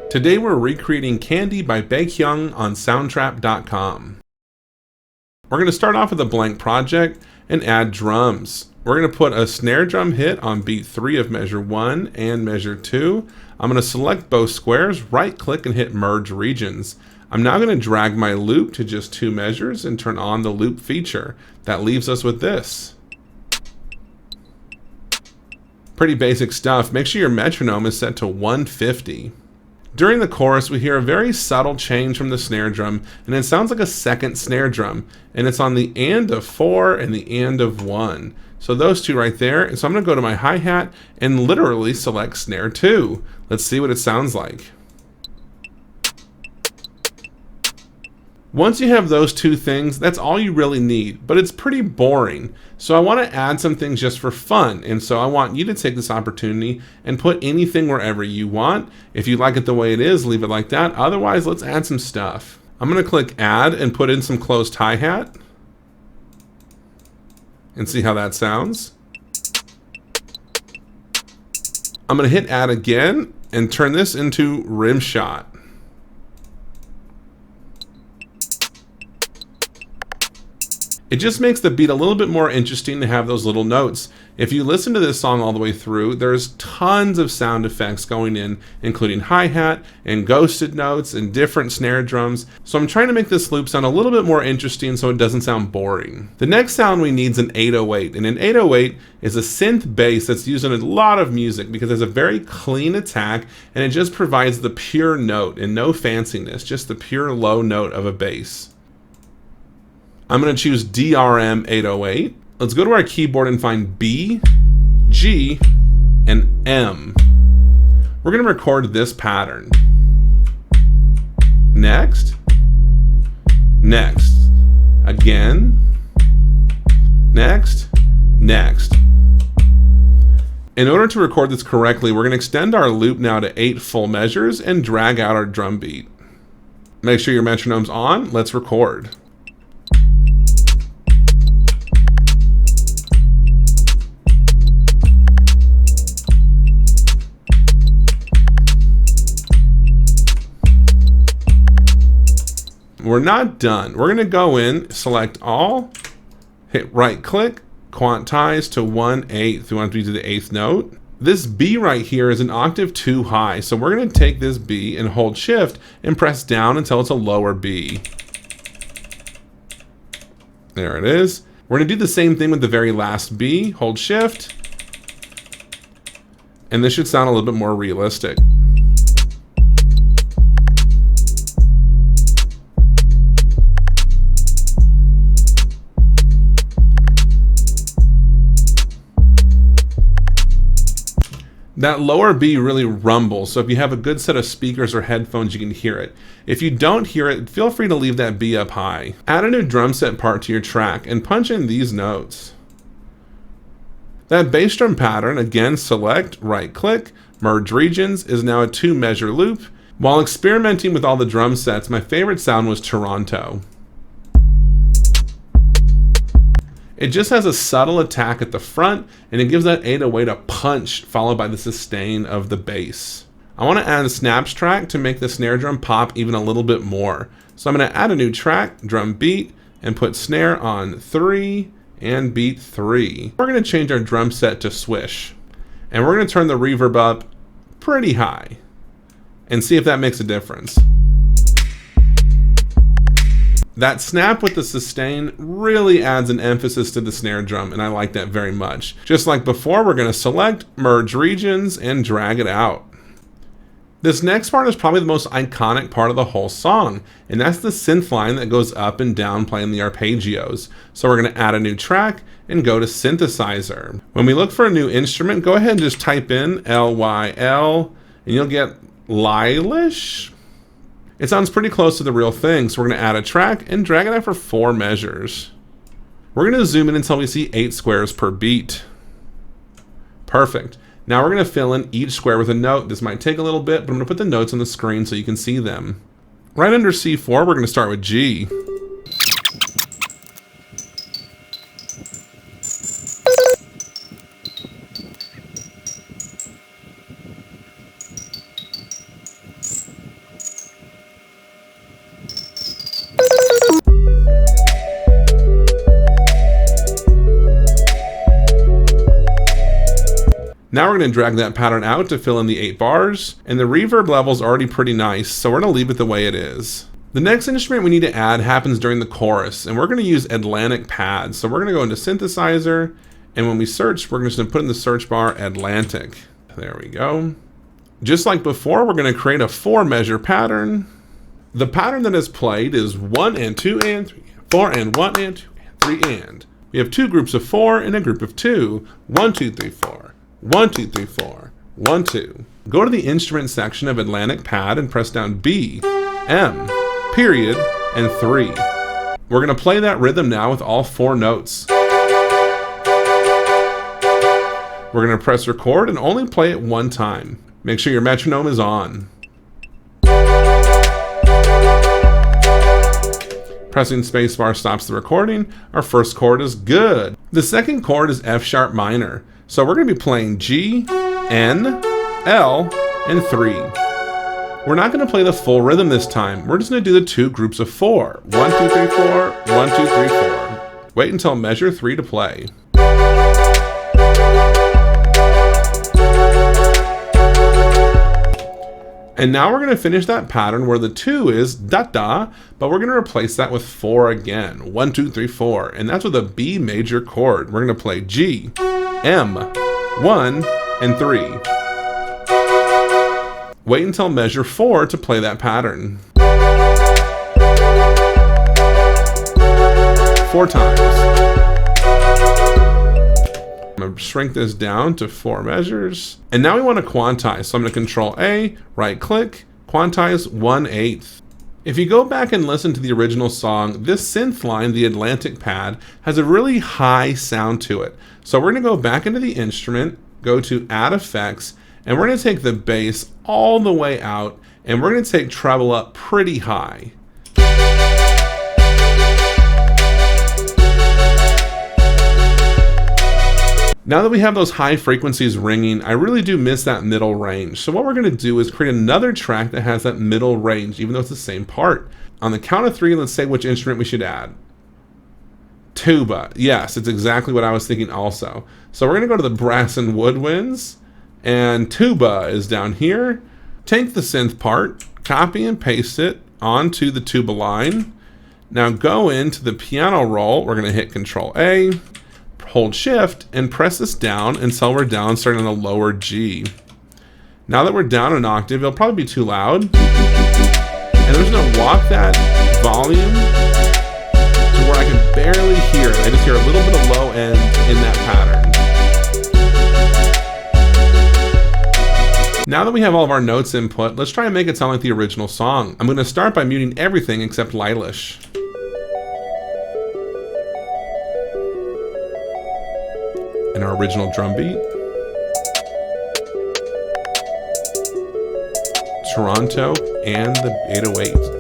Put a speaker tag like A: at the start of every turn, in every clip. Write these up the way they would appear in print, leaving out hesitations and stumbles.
A: Today we're recreating Candy by Baekhyun on Soundtrap.com. We're going to start off with a blank project and add drums. We're going to put a snare drum hit on beat 3 of measure 1 and measure 2. I'm going to select both squares, right click and hit merge regions. I'm now going to drag my loop to just 2 measures and turn on the loop feature. That leaves us with this. Pretty basic stuff. Make sure your metronome is set to 150. During the chorus, we hear a very subtle change from the snare drum, and it sounds like a second snare drum, and it's on the and of 4 and the and of 1. So those two right there. So I'm going to go to my hi-hat and literally select snare 2. Let's see what it sounds like. Once you have those two things, that's all you really need, but it's pretty boring. So I want to add some things just for fun, and so I want you to take this opportunity and put anything wherever you want. If you like it the way it is, leave it like that. Otherwise, let's add some stuff. I'm going to click add and put in some closed hi-hat and see how that sounds. I'm going to hit add again and turn this into rim shot. It just makes the beat a little bit more interesting to have those little notes. If you listen to this song all the way through, there's tons of sound effects going in, including hi-hat and ghosted notes and different snare drums. So I'm trying to make this loop sound a little bit more interesting so it doesn't sound boring. The next sound we need is an 808, and an 808 is a synth bass that's used in a lot of music because it's a very clean attack and it just provides the pure note and no fanciness, just the pure low note of a bass. I'm going to choose DRM 808. Let's go to our keyboard and find B, G, and M. We're going to record this pattern. Next. Next. Again. Next. Next. In order to record this correctly, we're going to extend our loop now to 8 full measures and drag out our drum beat. Make sure your metronome's on. Let's record. We're not done. We're going to go in, select all, hit right click, quantize to 1/8. We want to be to the 8th note. This B right here is an octave too high, so we're going to take this B and hold shift and press down until it's a lower B. There it is. We're going to do the same thing with the very last B. Hold shift, and this should sound a little bit more realistic. That lower B really rumbles, so if you have a good set of speakers or headphones, you can hear it. If you don't hear it, feel free to leave that B up high. Add a new drum set part to your track and punch in these notes. That bass drum pattern, again, select, right click, merge regions, is now a 2-measure loop. While experimenting with all the drum sets, my favorite sound was Toronto. It just has a subtle attack at the front, and it gives that 808 a punch, followed by the sustain of the bass. I want to add a snaps track to make the snare drum pop even a little bit more. So I'm going to add a new track, drum beat, and put snare on 3 and beat 3. We're going to change our drum set to swish, and we're going to turn the reverb up pretty high and see if that makes a difference. That snap with the sustain really adds an emphasis to the snare drum, and I like that very much. Just like before, we're going to select, merge regions, and drag it out. This next part is probably the most iconic part of the whole song, and that's the synth line that goes up and down playing the arpeggios. So we're going to add a new track and go to synthesizer. When we look for a new instrument, go ahead and just type in LYL, and you'll get Lylish. It sounds pretty close to the real thing, so we're going to add a track and drag it out for 4 measures. We're going to zoom in until we see 8 squares per beat. Perfect. Now we're going to fill in each square with a note. This might take a little bit, but I'm going to put the notes on the screen so you can see them. Right under C4, we're going to start with G. Now we're going to drag that pattern out to fill in the 8 bars, and the reverb level is already pretty nice, so we're going to leave it the way it is. The next instrument we need to add happens during the chorus, and we're going to use Atlantic pad. So we're going to go into synthesizer, and when we search, we're just going to put in the search bar Atlantic. There we go. Just like before, we're going to create a 4 measure pattern. The pattern that is played is 1 and 2 and 3, 4 and 1 and 2 and 3 and. We have 2 groups of 4 and a group of 2. 1, 2, 3, 4. 1, 2, 3, 4. 1, 2. Go to the instrument section of Atlantic pad and press down B, M, period, and 3. We're going to play that rhythm now with all 4 notes. We're going to press record and only play it 1 time. Make sure your metronome is on. Pressing spacebar stops the recording. Our first chord is good. The second chord is F sharp minor. So we're going to be playing G, N, L, and 3. We're not going to play the full rhythm this time. We're just going to do the 2 groups of 4. 1, 2, 3, 4, 1, 2, 3, 4. Wait until measure 3 to play. And now we're going to finish that pattern where the 2 is da-da, but we're going to replace that with 4 again. 1, 2, 3, 4. And that's with a B major chord. We're going to play G, M, 1, and 3. Wait until measure 4 to play that pattern. 4 times. I'm going to shrink this down to 4 measures. And now we want to quantize. So I'm going to Control A, right click, quantize 1/8. If you go back and listen to the original song, this synth line, the Atlantic pad, has a really high sound to it. So we're going to go back into the instrument, go to Add Effects, and we're going to take the bass all the way out, and we're going to take treble up pretty high. Now that we have those high frequencies ringing, I really do miss that middle range. So what we're going to do is create another track that has that middle range, even though it's the same part. On the count of 3, let's say which instrument we should add. Tuba. Yes, it's exactly what I was thinking also. So we're going to go to the brass and woodwinds, and tuba is down here. Take the synth part, copy and paste it onto the tuba line. Now go into the piano roll. We're going to hit Control A, hold Shift, and press this down until we're down starting on the lower G. Now that we're down an octave, it'll probably be too loud. And I'm just going to walk that volume to where I can barely hear it. I just hear a little bit of low end in that pattern. Now that we have all of our notes input, let's try and make it sound like the original song. I'm going to start by muting everything except Lilash. And our original drum beat. Toronto and the 808.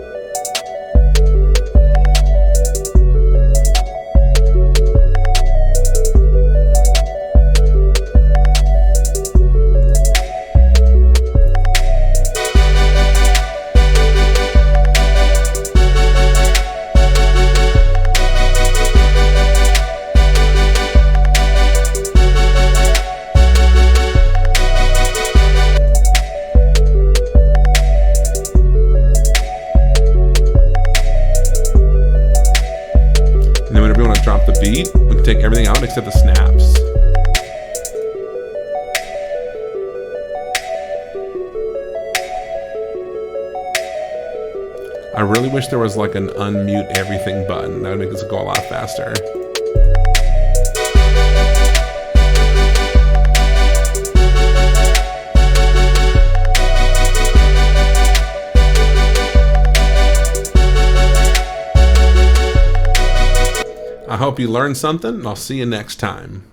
A: Drop the beat, we can take everything out except the snaps. I really wish there was like an unmute everything button. That would make this go a lot faster. I hope you learned something, and I'll see you next time.